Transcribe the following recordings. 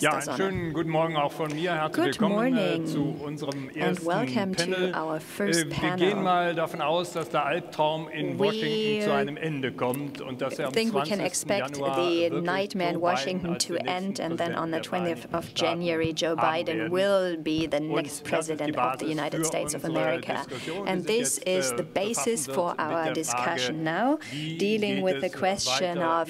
Ja, einen schönen guten Morgen auch von mir. Herzlich willkommen zu unserem ersten Panel. Wir gehen mal davon aus, dass der Albtraum in Washington zu einem Ende kommt und dass am 20. Januar the nightmare in Washington to end, and then on the 20th of January, Joe Biden will be the next president of the United States of America. And this is the basis for our discussion now, dealing with the question of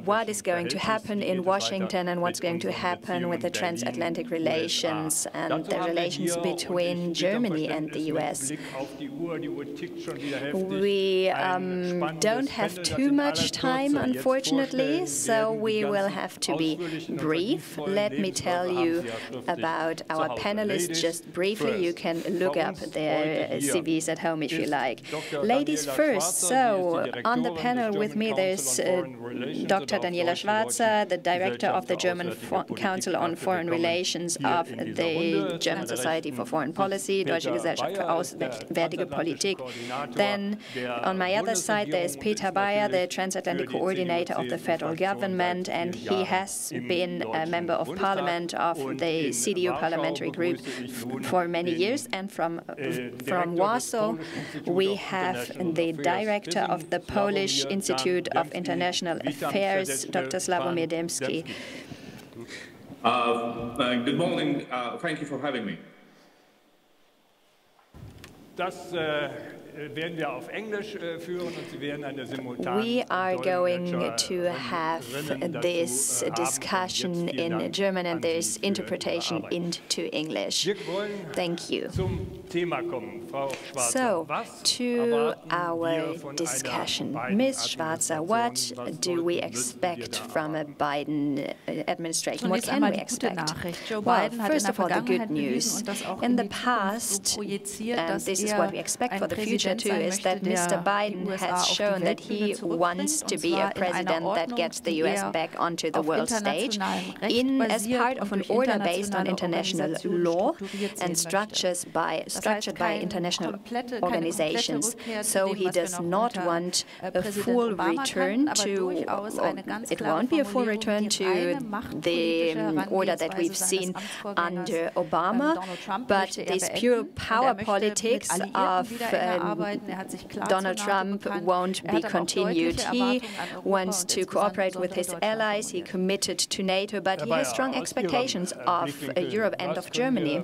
what is going to happen in Washington and what's going to happen with the transatlantic relations and the relations between Germany and the US. We don't have too much time, unfortunately, so we will have to be brief. Let me tell you about our panelists just briefly. You can look up their CVs at home if you like. Ladies first, so on the panel with me there's Dr. Daniela Schwarzer, the director of the German Council on Foreign Relations of the German Society for Foreign Policy, Deutsche Gesellschaft für Auswärtige Politik. Then on my other side there's Peter Beyer, the transatlantic coordinator of the federal government, and he has been a member of parliament of the CDU parliamentary group for many years. And from Warsaw we have the director of the Polish Institute of International Affairs, Dr. Sławomir Jan Dębski. Good morning. Thank you for having me. Werden wir auf Englisch führen und Sie werden eine simultane We are going to have this discussion in German, and there's interpretation into English. Thank you. So, to our discussion. Ms. Schwarzer, what do we expect from a Biden administration? What can we expect? Well, first of all, the good news. In the past, and this is what we expect for the future too, is that Mr. Biden has shown that he wants to be a president that gets the U.S. back onto the world stage as part of an order based on international law and structured by international organizations. So he does not want a full return to, it won't be a full return to the order that we've seen under Obama, but this pure power politics of Donald Trump won't be continued. He wants to cooperate with his allies. He committed to Nato, but he has strong expectations of Europe and of Germany.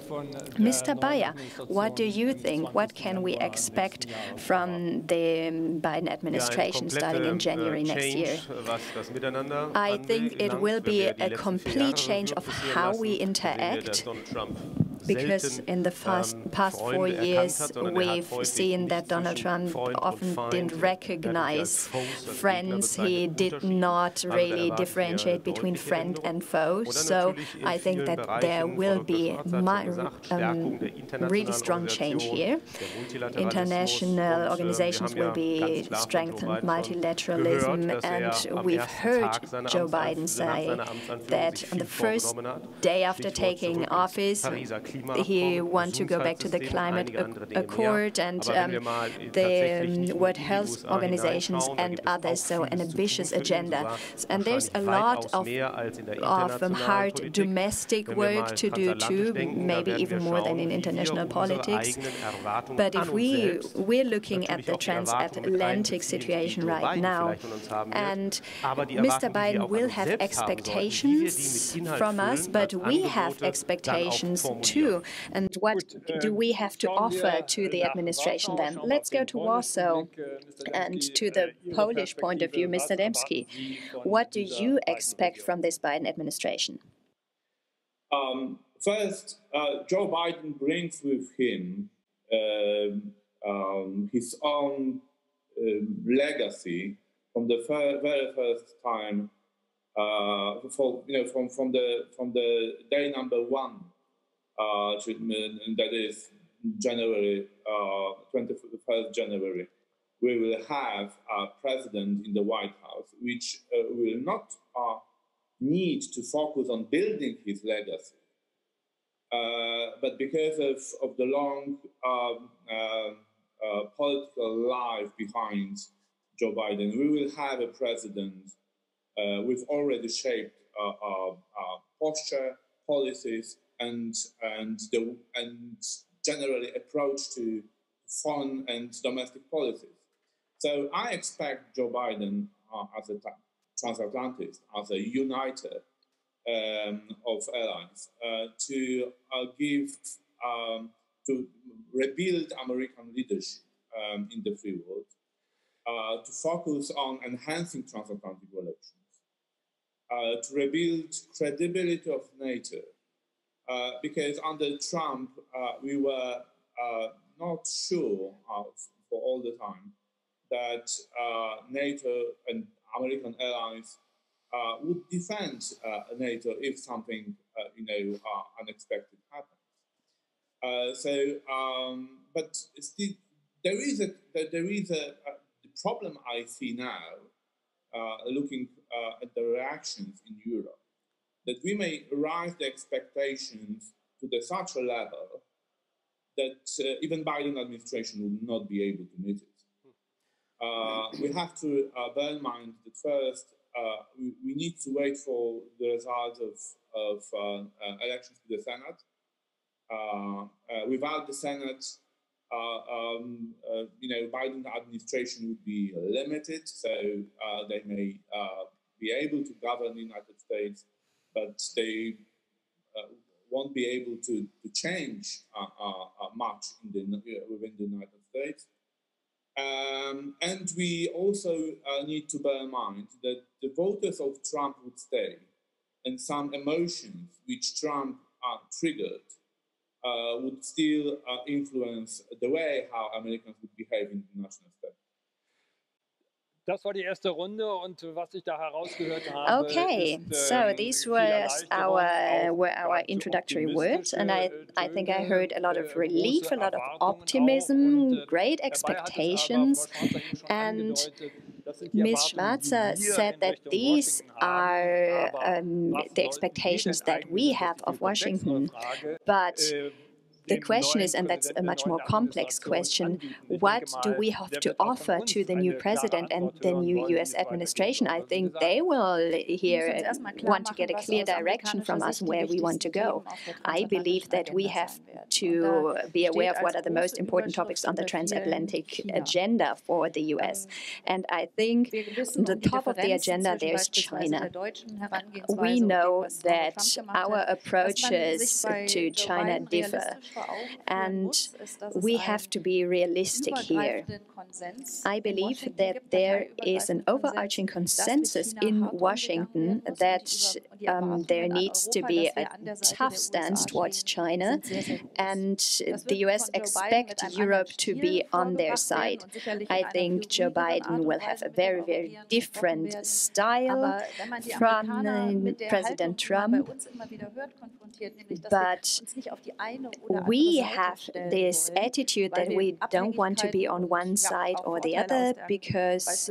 Mr. Beyer, what do you think? What can we expect from the Biden administration starting in January next year? I think it will be a complete change of how we interact, because in the past 4 years we've seen that Donald Trump often didn't recognize friends. He did not really differentiate between friend and foe. So I think that there will be really strong change here. International organizations will be strengthened, multilateralism, and we've heard Joe Biden say that on the first day after taking office he wants to go back to the climate accord and the World Health Organizations and others, so an ambitious agenda. And there's a lot of hard domestic work to do too, maybe even more than in international politics. But if we're looking at the transatlantic situation right now, and Mr. Biden will have expectations from us, but we have expectations too. And what do we have to offer to the administration then? Let's go to Warsaw and to the Polish point of view. Mr. Dębski, what do you expect from this Biden administration? First, Joe Biden brings with him his own legacy from the very first time, from the day number one. That is January 21st January, we will have a president in the White House, which will not need to focus on building his legacy, but because of the long political life behind Joe Biden, we will have a president we've already shaped posture, policies, and generally approach to foreign and domestic policies. So I expect Joe Biden as a transatlanticist, as a uniter of allies, to rebuild American leadership in the free world, to focus on enhancing transatlantic relations, to rebuild credibility of NATO, because under Trump we were not sure for all the time that NATO and American allies would defend NATO if something unexpected happens. But still, there is a the problem I see now, looking at the reactions in Europe, that we may raise the expectations to such a level that even Biden administration would not be able to meet it. We have to bear in mind that first, we need to wait for the results of elections to the Senate. Without the Senate, Biden administration would be limited, so they may be able to govern the United States, but they won't be able to change much within the United States. And we also need to bear in mind that the voters of Trump would stay, and some emotions which Trump triggered would still influence the way how Americans would behave in the national state. Das war die erste Runde, und was ich da herausgehört habe, okay, so these were our introductory words, and I think I heard a lot of relief, a lot of optimism, great expectations, and Ms. Schwarzer said that these are the expectations that we have of Washington, but the question is, and that's a much more complex question, what do we have to offer to the new president and the new U.S. administration? I think they will want to get a clear direction from us where we want to go. I believe that we have to be aware of what are the most important topics on the transatlantic agenda for the U.S. And I think on the top of the agenda there's China. We know that our approaches to China differ, and we have to be realistic here. I believe that there is an overarching consensus in Washington that there needs to be a tough stance towards China, and the US expect Europe to be on their side. I think Joe Biden will have a very, very different style from President Trump, but we have this attitude that we don't want to be on one side or the other, because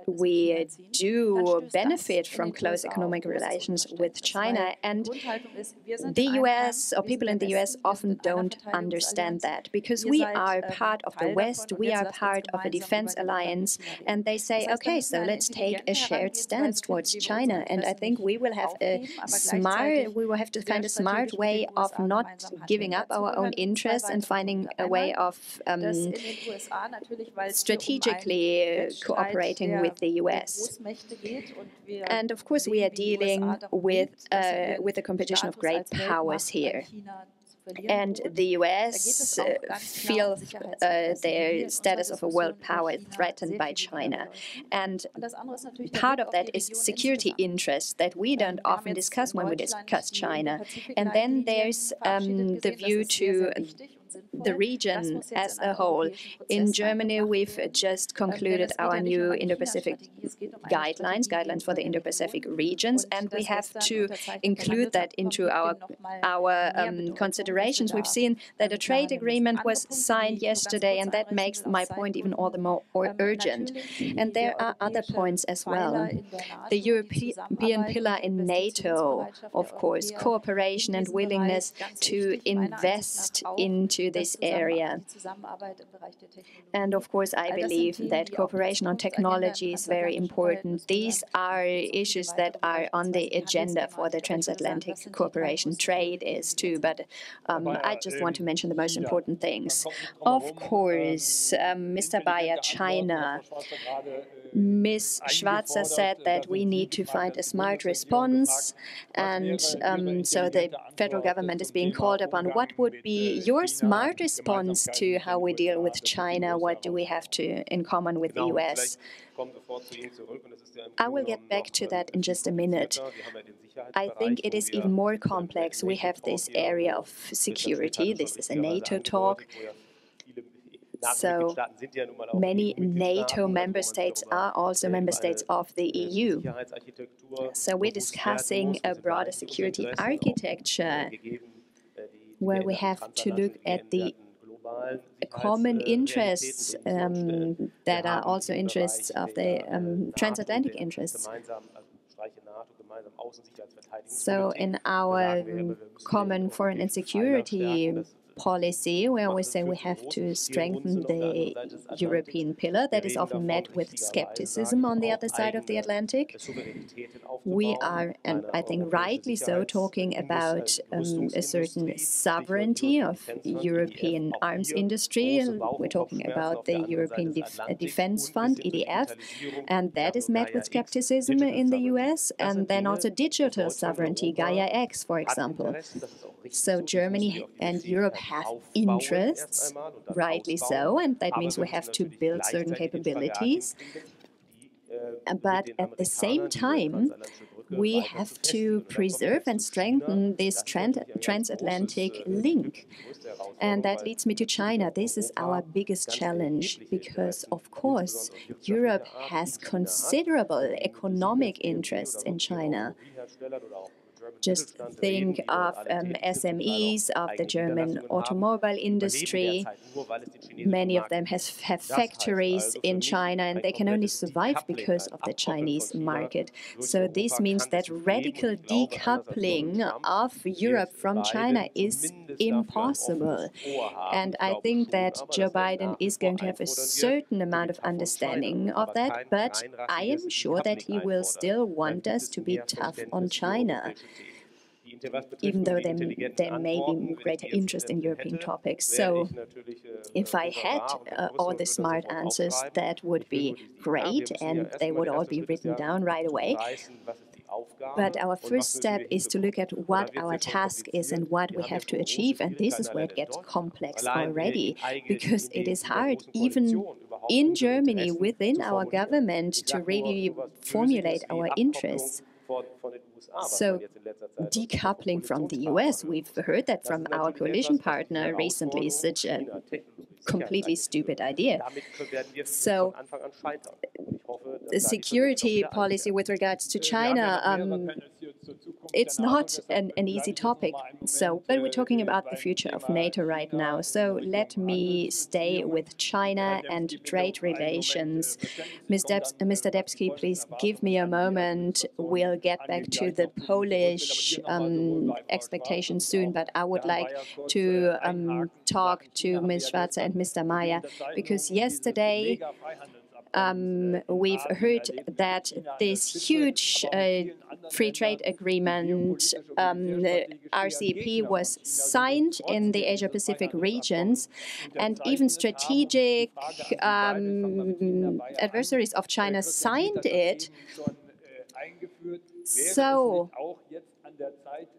we do benefit from close economic relations with China, and the US, or people in the US, often don't understand that, because we are part of the West, we are part of a defense alliance, and they say, okay, so let's take a shared stance towards China. And I think we will have to find a smart way of not giving up our own interests and finding a way of strategically cooperating with the US. And of course, we are dealing with the competition of great powers here. And the US feel their status of a world power threatened by China. And part of that is security interests that we don't often discuss when we discuss China. And then there's the view to the region as a whole. In Germany, we've just concluded our new Indo-Pacific guidelines for the Indo-Pacific regions, and we have to include that into our considerations. We've seen that a trade agreement was signed yesterday, and that makes my point even all the more urgent. And there are other points as well. The European pillar in NATO, of course, cooperation and willingness to invest into to this area. And of course, I believe that cooperation on technology is very important. These are issues that are on the agenda for the transatlantic cooperation. Trade is too, but I just want to mention the most important things. Of course, Mr. Beyer, China. Ms. Schwarzer said that we need to find a smart response, and so the federal government is being called upon. What would be your smart response to how we deal with China? What do we have in common with the US? I will get back to that in just a minute. I think it is even more complex. We have this area of security. This is a NATO talk. So many NATO member states are also member states of the EU. So we're discussing a broader security architecture where we have to look at the common interests that are also interests of the transatlantic interests. So in our common foreign and security policy, where we say we have to strengthen the European pillar, that is often met with skepticism on the other side of the Atlantic. We are, and I think rightly so, talking about a certain sovereignty of European arms industry. We're talking about the European Defense Fund, EDF, and that is met with skepticism in the US. And then also digital sovereignty, Gaia X, for example. So Germany and Europe have interests, rightly so, and that means we have to build certain capabilities. But at the same time, we have to preserve and strengthen this transatlantic link. And that leads me to China. This is our biggest challenge because, of course, Europe has considerable economic interests in China. Just think of SMEs, of the German automobile industry. Many of them have factories in China, and they can only survive because of the Chinese market. So this means that radical decoupling of Europe from China is impossible. And I think that Joe Biden is going to have a certain amount of understanding of that, but I am sure that he will still want us to be tough on China, even though there may be greater interest in European topics. So if I had all the smart answers, that would be great, and they would all be written down right away. But our first step is to look at what our task is and what we have to achieve, and this is where it gets complex already, because it is hard, even in Germany, within our government, to really formulate our interests. So decoupling from the US, we've heard that from our coalition partner recently, is such a completely stupid idea. So the security policy with regards to China, it's not an easy topic. So, but we're talking about the future of NATO right now. So let me stay with China and trade relations. Mr. Dębski, please give me a moment. We'll get back to the Polish expectations soon, but I would like to talk to Ms. Schwarzer and Mr. Meyer, because yesterday we've heard that this huge free trade agreement, RCEP, was signed in the Asia-Pacific regions, and even strategic adversaries of China signed it. So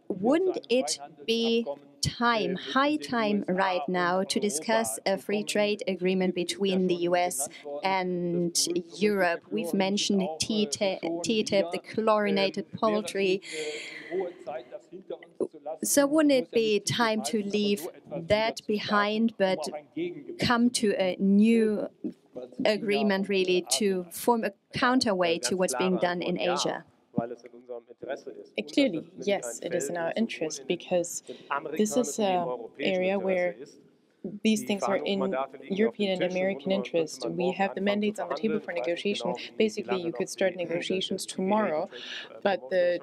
wouldn't it be high time right now to discuss a free trade agreement between the US and Europe? We've mentioned TTIP, the chlorinated poultry. So wouldn't it be time to leave that behind, but come to a new agreement, really, to form a counterweight to what's being done in Asia? Clearly, yes, it is in our interest, because this is an area where these things are in European and American interest. We have the mandates on the table for negotiation. Basically, you could start negotiations tomorrow, but the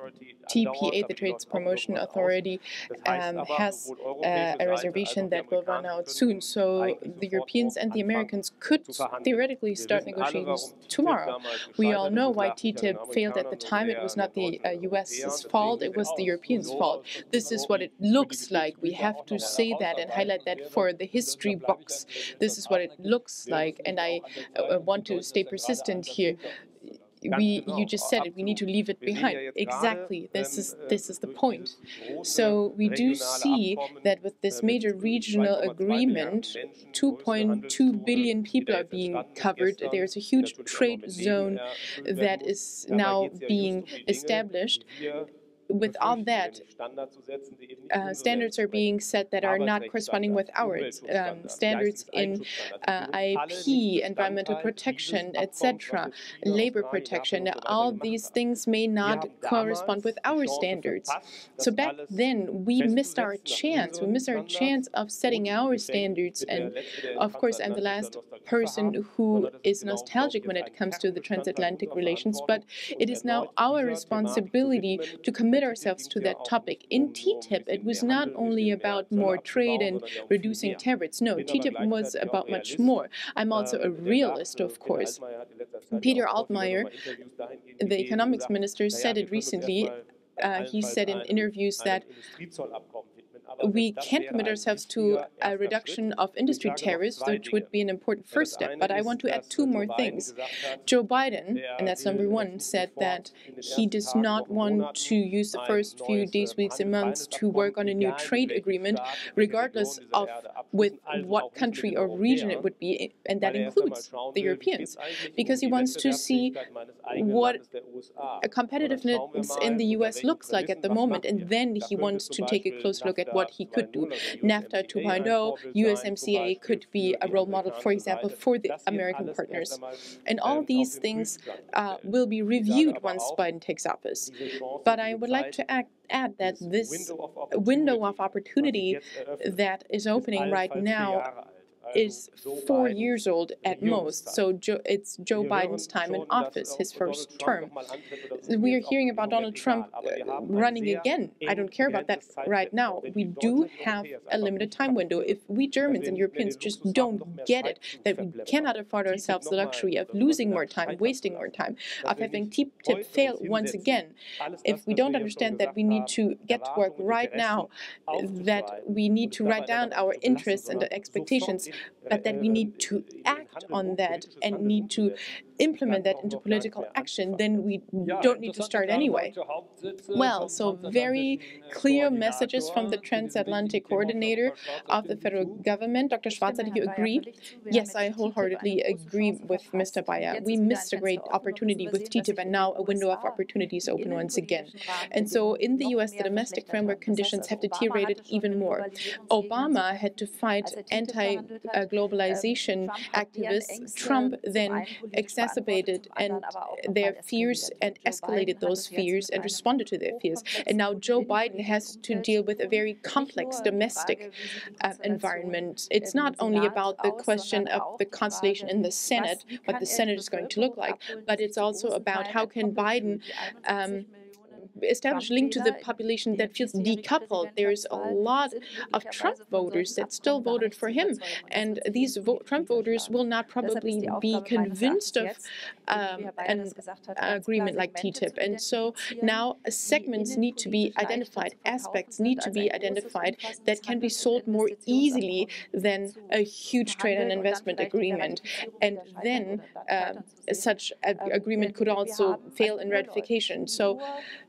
TPA, the Trade Promotion Authority, has a reservation that will run out soon. So the Europeans and the Americans could theoretically start negotiations tomorrow. We all know why TTIP failed at the time. It was not the US's fault, it was the Europeans' fault. This is what it looks like. We have to say that and highlight that for the history box. This is what it looks like, and I want to stay persistent here. You just said it, we need to leave it behind. Exactly, this is the point. So we do see that with this major regional agreement, 2.2 billion people are being covered. There's a huge trade zone that is now being established. With all that, standards are being set that are not corresponding with ours. Standards in IP, environmental protection, etc., labor protection. All these things may not correspond with our standards. So back then, we missed our chance. We missed our chance of setting our standards. And of course, I'm the last person who is nostalgic when it comes to the transatlantic relations, but it is now our responsibility to commit ourselves to that topic. In TTIP, it was not only about more trade and reducing tariffs. No, TTIP was about much more. I'm also a realist, of course. Peter Altmaier, the economics minister, said it recently. He said in interviews that we can't commit ourselves to a reduction of industry tariffs, which would be an important first step. But I want to add two more things. Joe Biden, and that's number one, said that he does not want to use the first few days, weeks, and months to work on a new trade agreement, regardless of with what country or region it would be, and that includes the Europeans, because he wants to see what a competitiveness in the U.S. looks like at the moment, and then he wants to take a close look at what he could do. NAFTA 2.0, USMCA could be a role model, for example, for the American partners. And all these things will be reviewed once Biden takes office. But I would like to add that this window of opportunity that is opening right now is 4 years old at most. So it's Joe Biden's time in office, his first term. We are hearing about Donald Trump running again. I don't care about that right now. We do have a limited time window. If we Germans and Europeans just don't get it, that we cannot afford ourselves the luxury of losing more time, wasting more time, of having TTIP fail once again, if we don't understand that we need to get to work right now, that we need to write down our interests and expectations, but that we need to act on that and need to implement that into political action, then we don't need to start anyway. Well, so very clear messages from the Transatlantic Coordinator of the federal government. Dr. Schwarzer, do you agree? Yes, I wholeheartedly agree with Mr. Beyer. We missed a great opportunity with TTIP, and now a window of opportunity is open once again. And so in the U.S., the domestic framework conditions have deteriorated even more. Obama had to fight anti-globalization activists. Trump then exacerbated and their fears and escalated those fears and responded to their fears. And now Joe Biden has to deal with a very complex domestic environment. It's not only about the question of the constellation in the Senate, what the Senate is going to look like, but it's also about how can Biden establish a link to the population that feels decoupled. There's a lot of Trump voters that still voted for him, and these Trump voters will not probably be convinced of an agreement like TTIP. And so now segments need to be identified, aspects need to be identified that can be sold more easily than a huge trade and investment agreement. And then such an agreement could also fail in ratification. So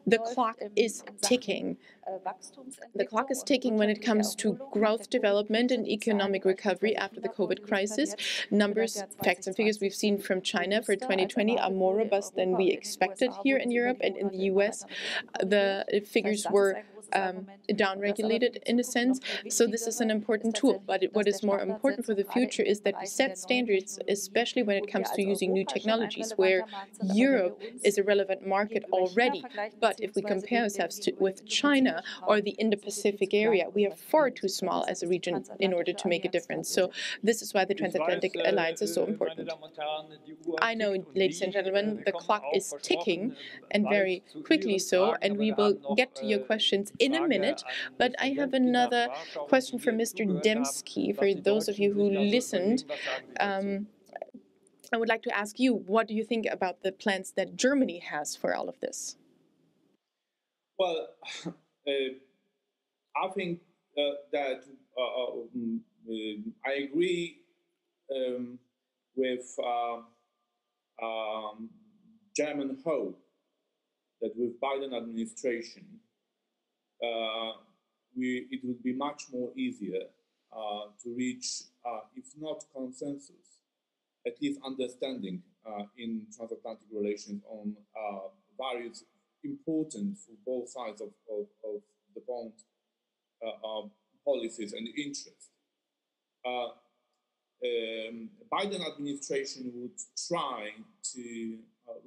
the clock is ticking. The clock is ticking when it comes to growth development and economic recovery after the COVID crisis. Numbers, facts and figures we've seen from China for 2020 are more robust than we expected here in Europe and in the US. The figures were downregulated in a sense. So this is an important tool. But what is more important for the future is that we set standards, especially when it comes to using new technologies, where Europe is a relevant market already. But if we compare ourselves with China or the Indo-Pacific area, we are far too small as a region in order to make a difference. So this is why the Transatlantic Alliance is so important. I know, ladies and gentlemen, the clock is ticking, and very quickly so, and we will get to your questions in a minute. But I have another question for Mr. Dębski. For those of you who listened, I would like to ask you, what do you think about the plans that Germany has for all of this? Well, I think that I agree with German hope that with Biden administration, it would be much more easier to reach, if not consensus, at least understanding in transatlantic relations on various important for both sides of the bond policies and interests. Biden administration would try to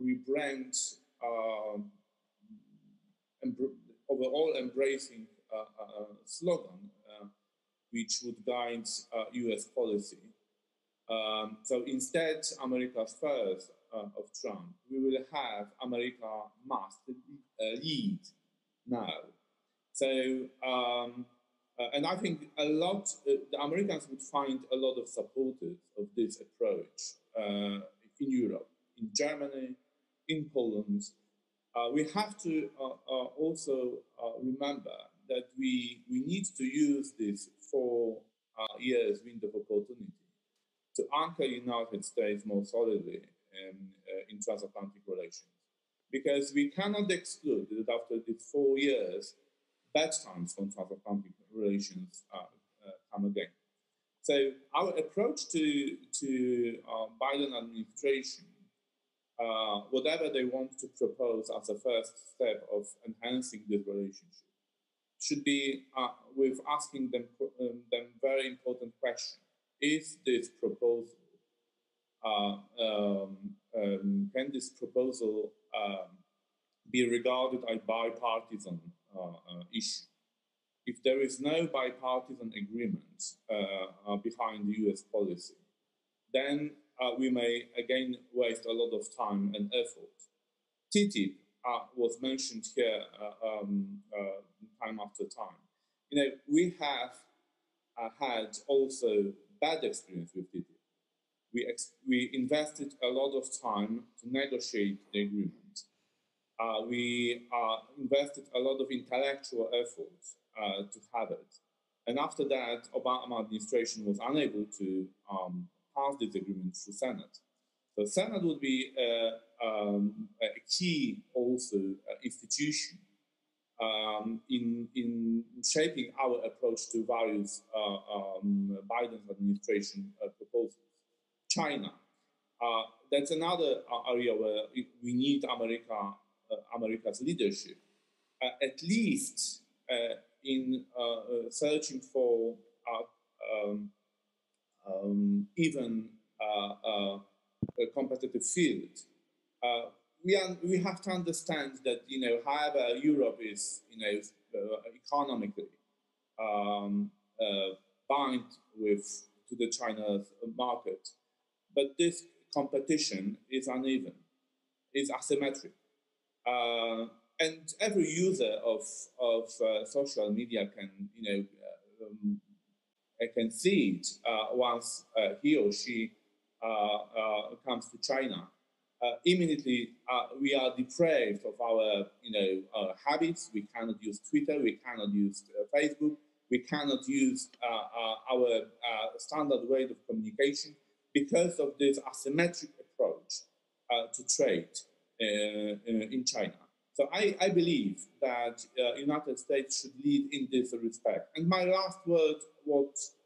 rebrand overall embracing slogan, which would guide U.S. policy. So instead, America's first of Trump, we will have America must lead now. So, and I think a lot, the Americans would find a lot of supporters of this approach in Europe, in Germany, in Poland. We have to also remember that we need to use this 4 years window of opportunity to anchor the United States more solidly in transatlantic relations. Because we cannot exclude that after these 4 years, bad times from transatlantic relations come again. So our approach to Biden administration, whatever they want to propose as a first step of enhancing this relationship, should be with asking them very important question: is this proposal, can this proposal be regarded as bipartisan issue? If there is no bipartisan agreement behind the US policy, then we may again waste a lot of time and effort. TTIP was mentioned here time after time. You know, we have had also bad experience with TTIP. We invested a lot of time to negotiate the agreement. We invested a lot of intellectual effort to have it. And after that, Obama administration was unable to pass this agreement through Senate. So Senate would be a key also institution in shaping our approach to various Biden administration proposals. China, that's another area where we need America's leadership, at least in searching for even a competitive field. We have to understand that, you know, however Europe is, you know, economically bound to the China's market, but this competition is uneven, is asymmetric. And every user of social media can, you know, can see it once he or she comes to China. Immediately, we are deprived of our, you know, habits. We cannot use Twitter. We cannot use Facebook. We cannot use our standard way of communication because of this asymmetric approach to trade in China. So I believe that United States should lead in this respect. And my last word was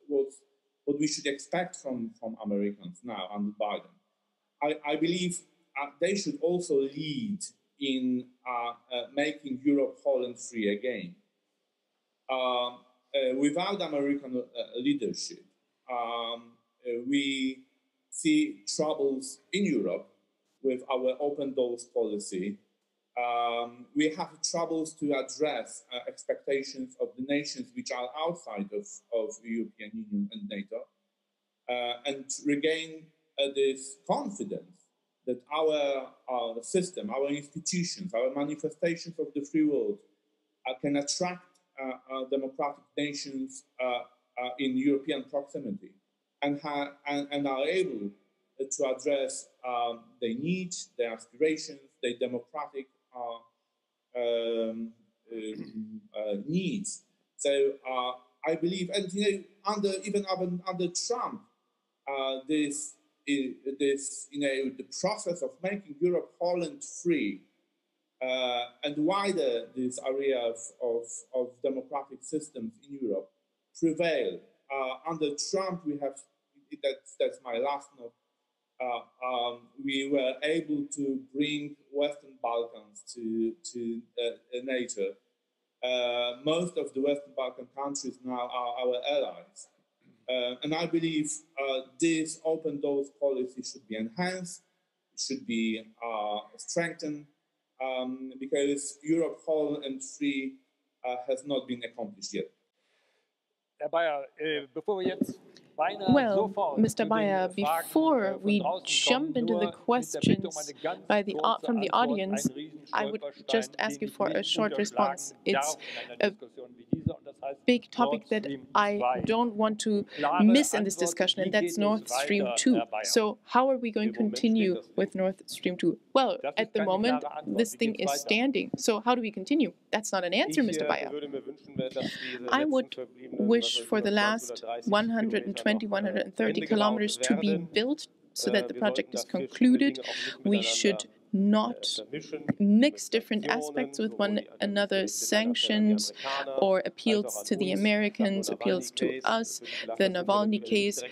what we should expect from Americans now under Biden. I believe they should also lead in making Europe whole and free again. without American leadership, we see troubles in Europe with our open doors policy. We have troubles to address expectations of the nations which are outside of the European Union and NATO, and regain this confidence that our system, our institutions, our manifestations of the free world can attract democratic nations in European proximity and are able to address their needs, their aspirations, their democratic needs. So I believe, and under Trump, the process of making Europe whole and free and wider this area of democratic systems in Europe prevail. Under Trump, we have, that's my last note, we were able to bring Western Balkans to NATO. Most of the Western Balkan countries now are our allies. And I believe this open doors policy should be enhanced, should be strengthened, because Europe whole and free has not been accomplished yet. Herr Beyer, bevor wir jetzt Well, Mr. Beyer, before we jump into the questions from the audience, I would just ask you for a short response. It's a big topic that I don't want to miss in this discussion, and that's Nord Stream 2. So how are we going to continue with Nord Stream 2? Well, at the moment, this thing is standing. So how do we continue? That's not an answer, Mr. Beyer. I would wish for the last 120, 130 kilometers to be built so that the project is concluded. We should not mix different aspects with one another, sanctions or appeals to the Americans, appeals to us, the Navalny case.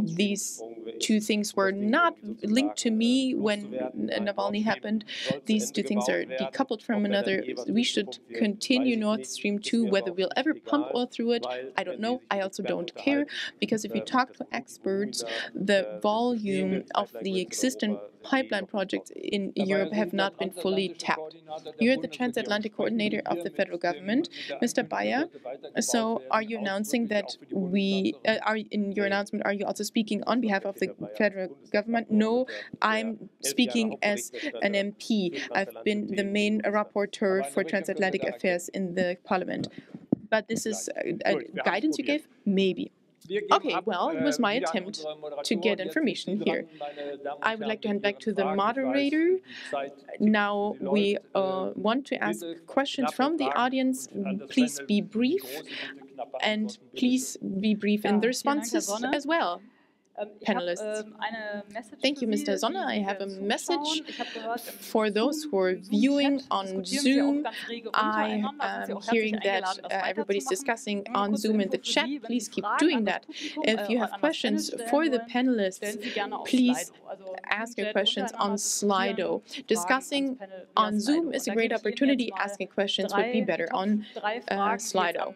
These two things were not linked to me when Navalny happened. These two things are decoupled from another. We should continue Nord Stream 2. Whether we'll ever pump oil through it, I don't know. I also don't care, because if you talk to experts, the volume of the existing pipeline projects in Europe have not been fully tapped. You're the Transatlantic coordinator of the federal government, Mr. Beyer. So are you announcing that in your announcement, are you also speaking on behalf of the federal government? No, I'm speaking as an MP. I've been the main rapporteur for transatlantic affairs in the parliament. But this is a guidance you gave? Maybe. Okay, well, it was my attempt to get information here. I would like to hand back to the moderator. Now we want to ask questions from the audience. Please be brief, and please be brief in the responses as well. Panelists. Thank you, Mr. Sonne. I have a message for those who are viewing on Zoom. I am hearing that everybody's discussing on Zoom in the chat. Please keep doing that. If you have questions for the panelists, please ask your questions on Slido. Discussing on Zoom is a great opportunity. Asking questions would be better on Slido.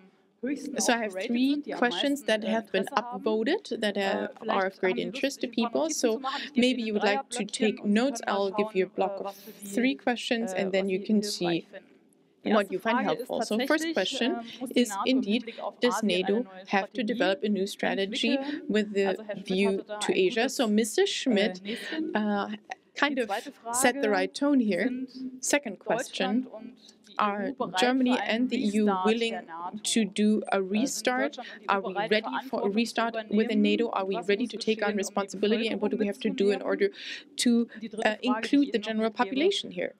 So I have 3 questions that have been upvoted that are of great interest to people. So maybe you would like to take notes. I'll give you a block of 3 questions, and then you can see what you find helpful. So first question is, indeed, does NATO have to develop a new strategy with the view to Asia? So Mr. Schmidt kind of set the right tone here. Second question. Are Germany and the EU willing to do a restart? Are we ready for a restart within NATO? Are we ready to take on responsibility? And what do we have to do in order to include the general population here?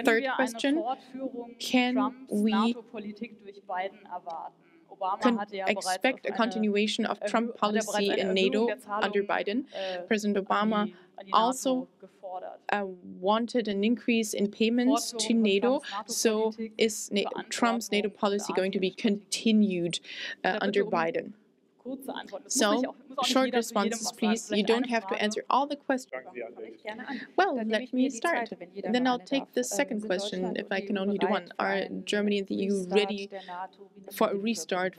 Third question, can we expect a continuation of Trump policy in NATO under Biden? President Obama also wanted an increase in payments to NATO. So is Trump's NATO policy going to be continued under Biden? So, short responses, please. You don't have to answer all the questions. Well, let me start. Then I'll take the second question, if I can only do one. Are Germany and the EU ready for a restart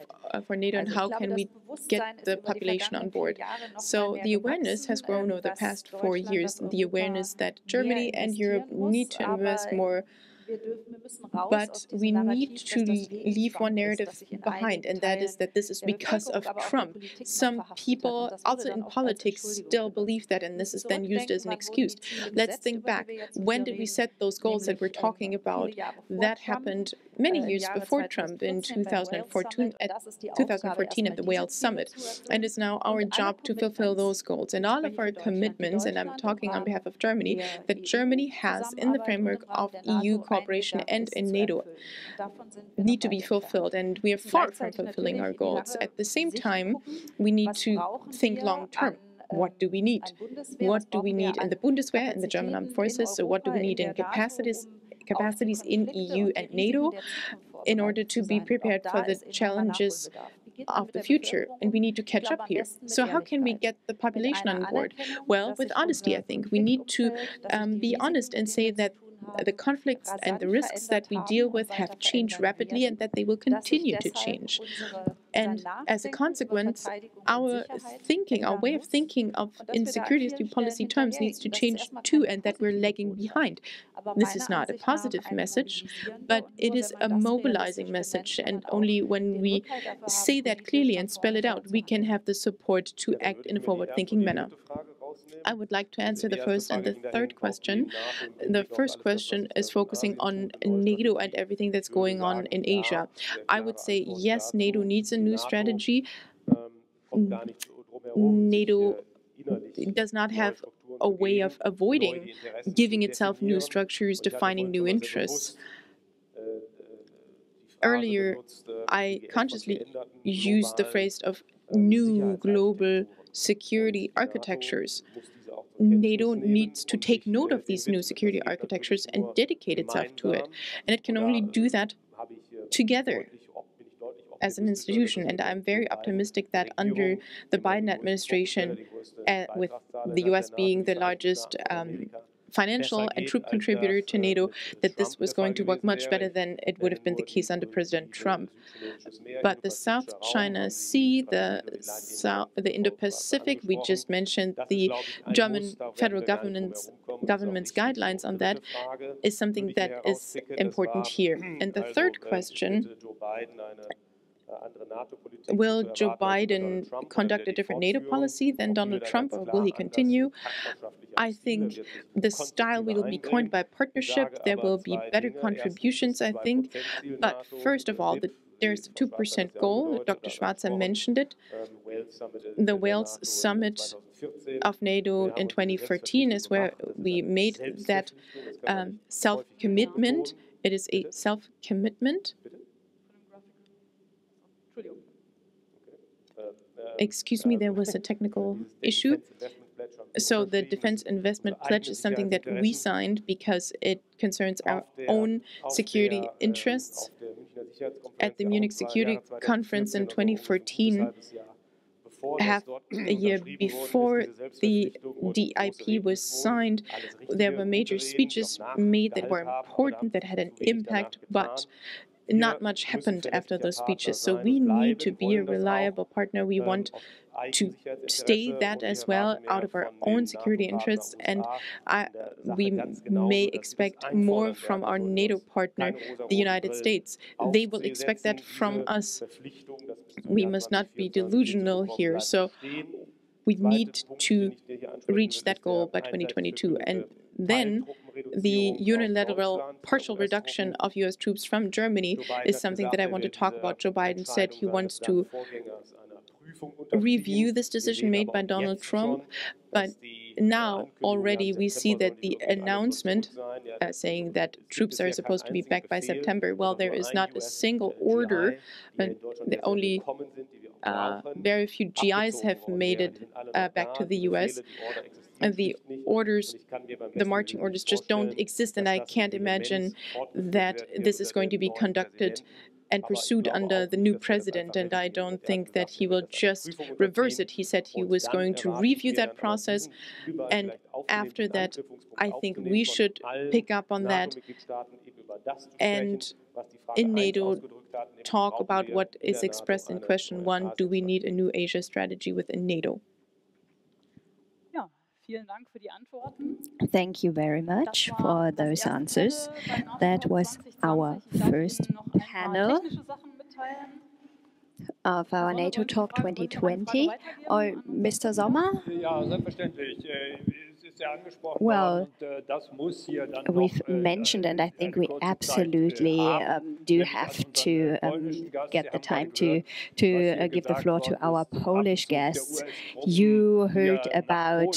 for NATO, and how can we get the population on board? So the awareness has grown over the past 4 years, the awareness that Germany and Europe need to invest more, but we need to leave one narrative behind, and that is that this is because of Trump. Some people, also in politics, still believe that, and this is then used as an excuse. Let's think back. When did we set those goals that we're talking about? That happened many years before Trump, in 2014 at the Wales Summit. And it's now our job to fulfill those goals. And all of our commitments, and I'm talking on behalf of Germany, that Germany has in the framework of EU cooperation and in NATO need to be fulfilled. And we are far from fulfilling our goals. At the same time, we need to think long term. What do we need? What do we need in the Bundeswehr, in the German Armed Forces? So what do we need in capacities in EU and NATO in order to be prepared for the challenges of the future? And we need to catch up here. So how can we get the population on board? Well, with honesty, I think. We need to be honest and say that the conflicts and the risks that we deal with have changed rapidly and that they will continue to change. And as a consequence, our thinking, our way of thinking in security policy terms needs to change too, and that we're lagging behind. This is not a positive message, but it is a mobilizing message. And only when we say that clearly and spell it out, we can have the support to act in a forward-thinking manner. I would like to answer the first and the third question. The first question is focusing on NATO and everything that's going on in Asia. I would say, yes, NATO needs a new strategy. NATO does not have a way of avoiding giving itself new structures, defining new interests. Earlier, I consciously used the phrase of new global security architectures. NATO needs to take note of these new security architectures and dedicate itself to it. And it can only do that together as an institution. And I'm very optimistic that under the Biden administration, with the US being the largest financial and troop contributor to NATO, that this was going to work much better than it would have been the case under President Trump. But the South China Sea, the Indo-Pacific, we just mentioned the German federal government's guidelines on that, is something that is important here. And the third question, will Joe Biden conduct a different NATO policy than Donald Trump, or will he continue? I think the style will be coined by partnership. There will be better contributions, I think. But first of all, there's the 2% goal. Dr. Schwarzer mentioned it. The Wales Summit of NATO in 2014 is where we made that self-commitment. It is a self-commitment. Excuse me, there was a technical issue. So the Defense Investment Pledge is something that we signed because it concerns our own security interests. At the Munich Security Conference in 2014, half a year before the DIP was signed, there were major speeches made that were important, that had an impact, but not much happened after those speeches. So we need to be a reliable partner. We want to stay that as well out of our own security interests, and we may expect more from our NATO partner, the United States. They will expect that from us. We must not be delusional here. So we need to reach that goal by 2022. And then the unilateral partial reduction of U.S. troops from Germany is something that I want to talk about. Joe Biden said he wants to review this decision made by Donald Trump, but now already we see that the announcement saying that troops are supposed to be back by September, well, there is not a single order, and only very few GIs have made it back to the U.S. The orders, the marching orders just don't exist, and I can't imagine that this is going to be conducted and pursued under the new president, and I don't think that he will just reverse it. He said he was going to review that process, and after that, I think we should pick up on that and in NATO talk about what is expressed in question 1, do we need a new Asia strategy within NATO? Thank you very much for those answers. That was our first panel of our NATO Talk 2020. Or Mr. Sommer? Well, we've mentioned, and I think we absolutely do have to get the time to give the floor to our Polish guests. You heard about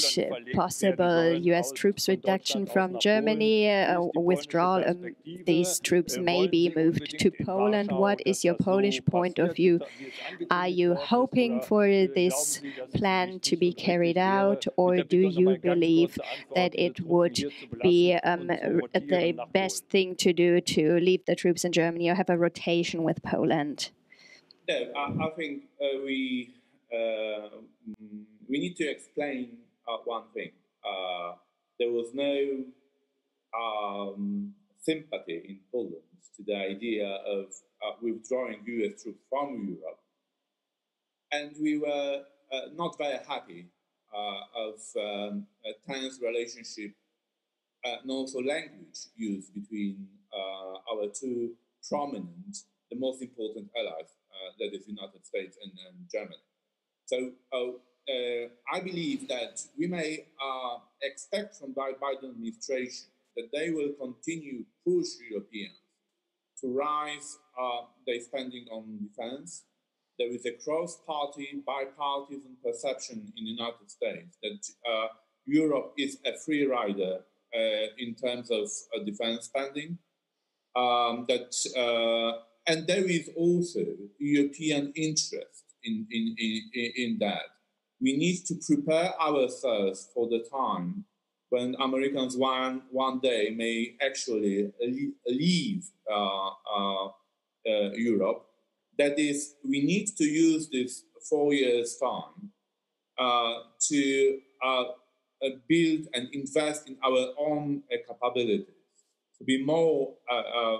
possible U.S. troops reduction from Germany, withdrawal of these troops may be moved to Poland. What is your Polish point of view? Are you hoping for this plan to be carried out, or do you believe that it would be the best thing to do to leave the troops in Germany or have a rotation with Poland? No, I think we need to explain one thing. There was no sympathy in Poland to the idea of withdrawing US troops from Europe, and we were not very happy of a tense relationship and also language used between our two prominent, the most important allies, that is United States and Germany. So I believe that we may expect from the Biden administration that they will continue to push Europeans to rise their spending on defense. There is a cross-party, bipartisan perception in the United States that Europe is a free rider in terms of defense spending. And there is also European interest in that. We need to prepare ourselves for the time when Americans one day may actually leave Europe. That is, we need to use this 4 years' time to build and invest in our own capabilities, to be more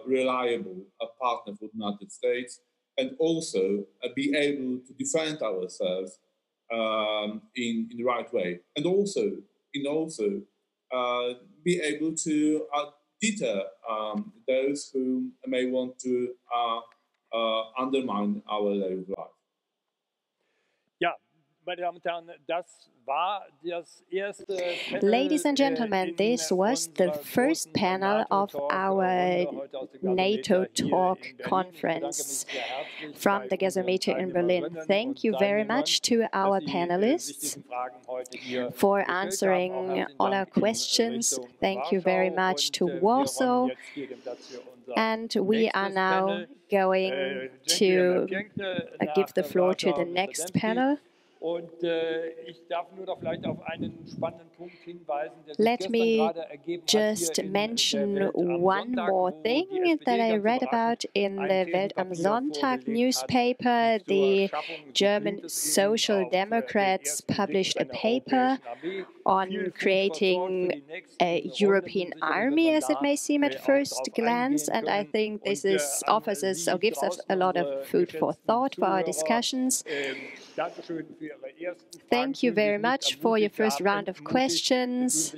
reliable a partner for the United States, and also be able to defend ourselves in the right way, and also be able to deter those who may want to undermine our way of life. Ladies and gentlemen, this was the first panel of our NATO Talk conference from the Gasometer in Berlin. Thank you very much to our panelists for answering all our questions. Thank you very much to Warsaw. And we are now going to give the floor to the next panel. Let me just mention one more thing that I read about in the Welt am Sonntag newspaper. The German Social Democrats published a paper on creating a European army, as it may seem at first glance, and I think this gives us a lot of food for thought for our discussions. Thank you very much for your first round of questions,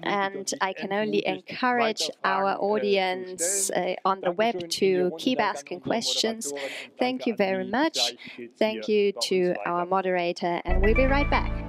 and I can only encourage our audience on the web to keep asking questions. Thank you very much. Thank you to our moderator, and we'll be right back.